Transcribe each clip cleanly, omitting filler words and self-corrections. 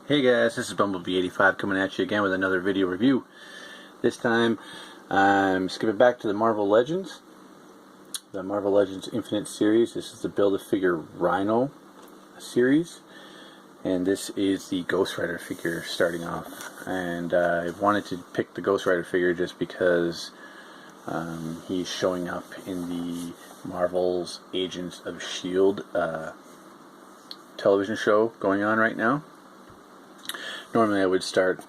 Hey guys, this is Bumblebee85 coming at you again with another video review. This time I'm skipping back to the Marvel Legends Infinite series. This is the Build-A-Figure Rhino series, and this is the Ghost Rider figure starting off. And I wanted to pick the Ghost Rider figure just because he's showing up in the Marvel's Agents of S.H.I.E.L.D. television show going on right now. Normally I would start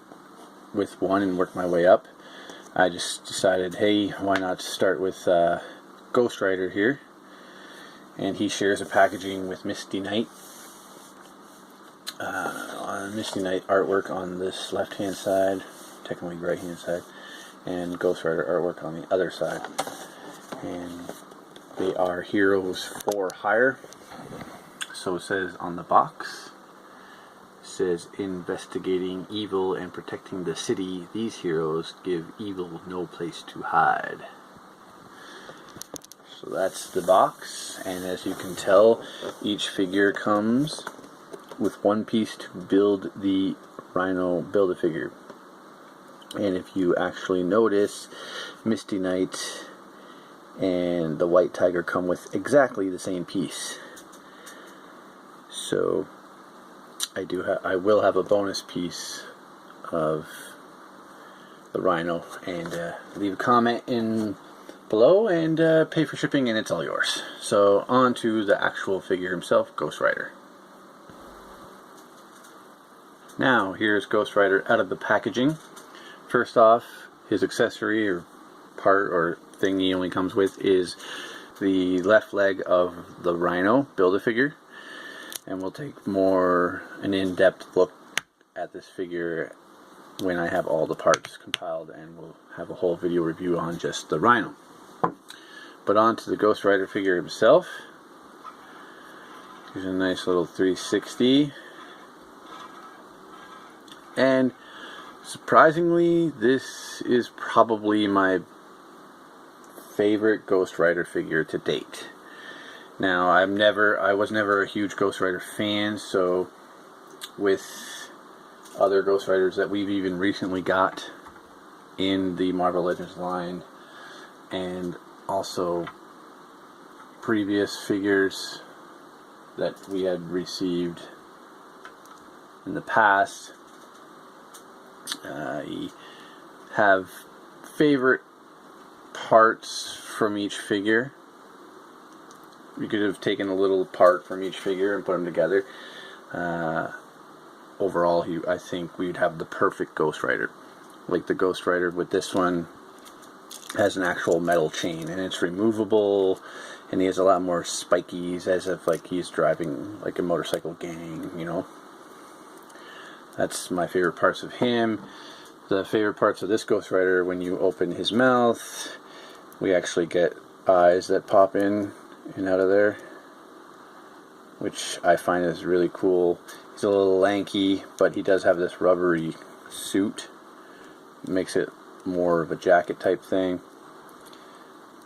with one and work my way up. I just decided, hey, why not start with Ghost Rider here. And he shares a packaging with Misty Knight. Misty Knight artwork on this left hand side, technically right hand side, and Ghost Rider artwork on the other side. And they are heroes for hire. So it says on the box. Says, investigating evil and protecting the city, these heroes give evil no place to hide. So that's the box, and as you can tell, each figure comes with one piece to build the Rhino Build-A-Figure. And if you actually notice, Misty Knight and the White Tiger come with exactly the same piece. So I will have a bonus piece of the Rhino, and leave a comment in below and pay for shipping, and it's all yours. So on to the actual figure himself, Ghost Rider. Now here's Ghost Rider out of the packaging. First off, his accessory or part or thing he only comes with is the left leg of the Rhino Build-A-Figure. And we'll take more an in-depth look at this figure when I have all the parts compiled, and we'll have a whole video review on just the Rhino. But on to the Ghost Rider figure himself. Here's a nice little 360. And surprisingly, this is probably my favorite Ghost Rider figure to date. Now, I was never a huge Ghost Rider fan, so with other Ghost Riders that we've even recently got in the Marvel Legends line, and also previous figures that we had received in the past, I have favorite parts from each figure. We could have taken a little part from each figure and put them together. Overall, I think we'd have the perfect Ghost Rider. Like the Ghost Rider with this one has an actual metal chain, and it's removable, and he has a lot more spikies, as if like he's driving like a motorcycle gang, you know. That's my favorite parts of him. The favorite parts of this Ghost Rider, when you open his mouth, we actually get eyes that pop in and out of there, which I find is really cool. He's a little lanky, but he does have this rubbery suit. It makes it more of a jacket type thing.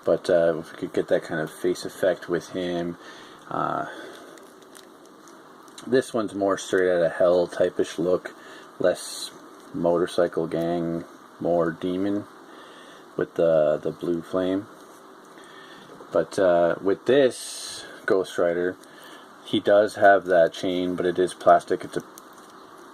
But if we could get that kind of face effect with him. This one's more straight out of hell type-ish look, less motorcycle gang, more demon with the blue flame. But with this Ghost Rider, he does have that chain, but it is plastic. It's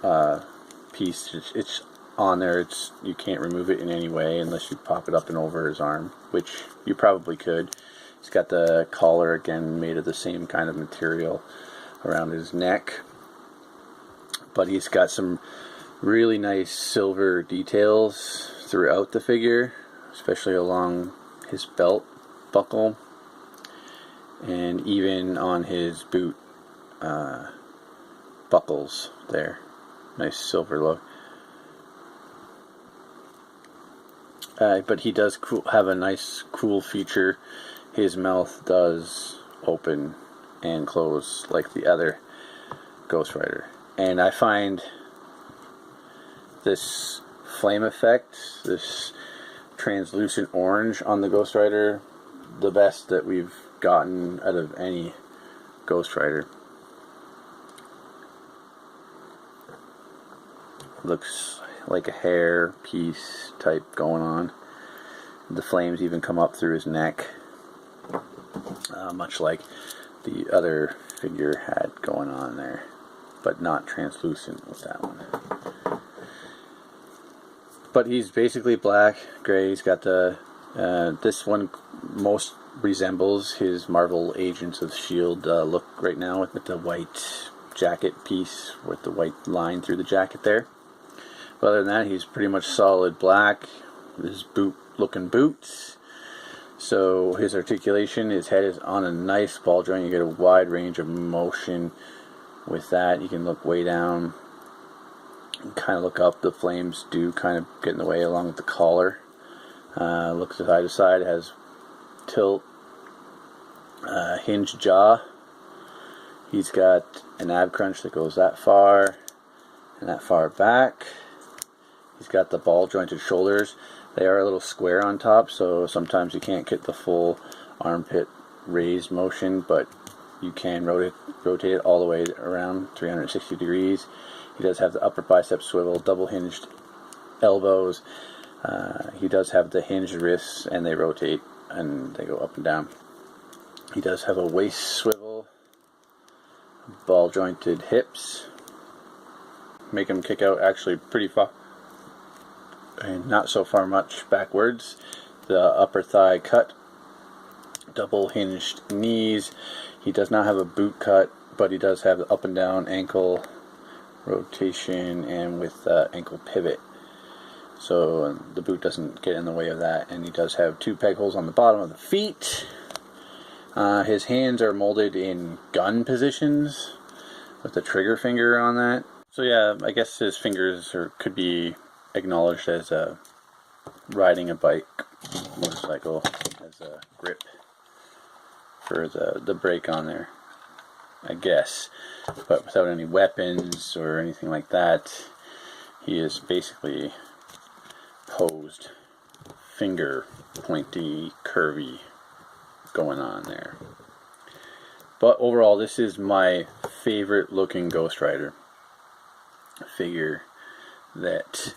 a piece. It's on there. You can't remove it in any way unless you pop it up and over his arm, which you probably could. He's got the collar again made of the same kind of material around his neck, but he's got some really nice silver details throughout the figure, especially along his belt buckle, and even on his boot buckles there. Nice silver look. But he does have a nice cool feature. His mouth does open and close like the other Ghost Rider. And I find this flame effect, this translucent orange on the Ghost Rider, the best that we've gotten out of any Ghost Rider. Looks like a hair piece type going on. The flames even come up through his neck, much like the other figure had going on there, but not translucent with that one. But he's basically black, gray. He's got the this one most resembles his Marvel Agents of S.H.I.E.L.D. Look right now with the white jacket piece with the white line through the jacket there. But other than that, he's pretty much solid black. His boot-looking boots. So his articulation, his head is on a nice ball joint. You get a wide range of motion with that. You can look way down, kind of look up. The flames do kind of get in the way along with the collar. Looks side to side. It has tilt, hinged jaw. He's got an ab crunch that goes that far and that far back. He's got the ball jointed shoulders. They are a little square on top, so sometimes you can't get the full armpit raised motion, but you can rotate it all the way around 360 degrees. He does have the upper bicep swivel, double hinged elbows. He does have the hinged wrists, and they rotate and they go up and down. He does have a waist swivel, ball jointed hips. Make him kick out actually pretty far and not so far much backwards. The upper thigh cut, double hinged knees. He does not have a boot cut, but he does have the up and down ankle rotation and with ankle pivot. So the boot doesn't get in the way of that, and he does have 2 peg holes on the bottom of the feet. His hands are molded in gun positions with the trigger finger on that. So yeah, I guess his fingers could be acknowledged as riding a bike, motorcycle, as a grip for the brake on there, I guess. But without any weapons or anything like that, he is basically posed, finger pointy, curvy going on there. But overall, this is my favorite looking Ghost Rider figure that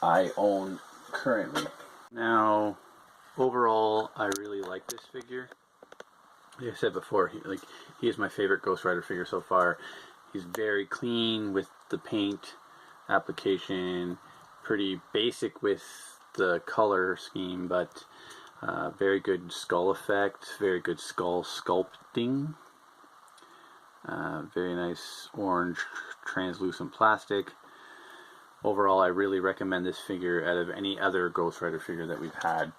I own currently. Now, overall, I really like this figure. Like I said before, he is my favorite Ghost Rider figure so far. He's very clean with the paint application, pretty basic with the color scheme, but very good skull effect, very good skull sculpting, very nice orange translucent plastic. Overall, I really recommend this figure out of any other Ghost Rider figure that we've had.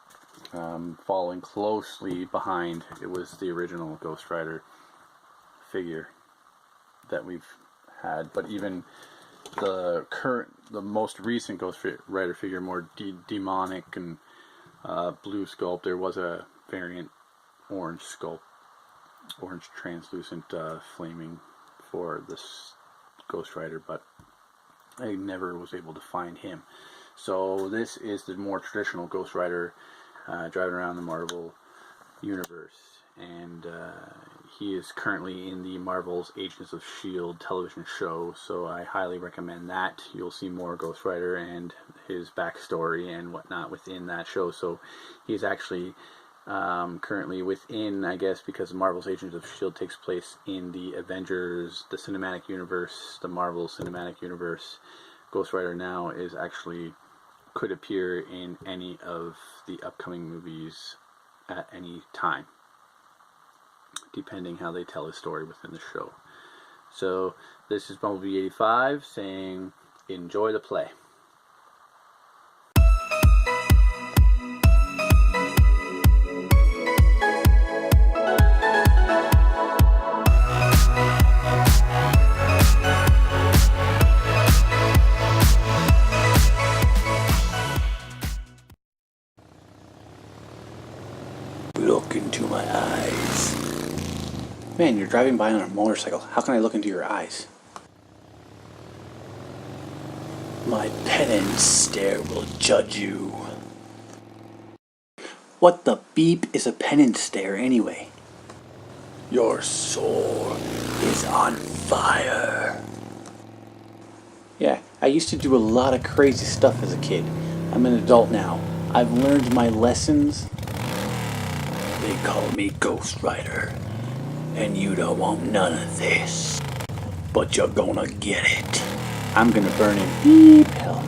Following closely behind, it was the original Ghost Rider figure that we've had. But even the most recent Ghost Rider figure, more demonic and blue sculpt, there was a variant orange sculpt, orange translucent flaming for this Ghost Rider, but I never was able to find him. So this is the more traditional Ghost Rider driving around the Marvel universe, and he is currently in the Marvel's Agents of S.H.I.E.L.D. television show, so I highly recommend that. You'll see more Ghost Rider and his backstory and whatnot within that show. So he's actually currently within, I guess, because Marvel's Agents of S.H.I.E.L.D. takes place in the Avengers, the cinematic universe, the Marvel cinematic universe. Ghost Rider now is actually could appear in any of the upcoming movies at any time, depending how they tell his story within the show. So this is Bumblebee 85 saying, enjoy the play. Look into my eyes. Man, you're driving by on a motorcycle. How can I look into your eyes? My penance stare will judge you. What the beep is a penance stare anyway? Your soul is on fire. Yeah, I used to do a lot of crazy stuff as a kid. I'm an adult now. I've learned my lessons. They call me Ghost Rider, and you don't want none of this. But you're gonna get it. I'm gonna burn in deep hell.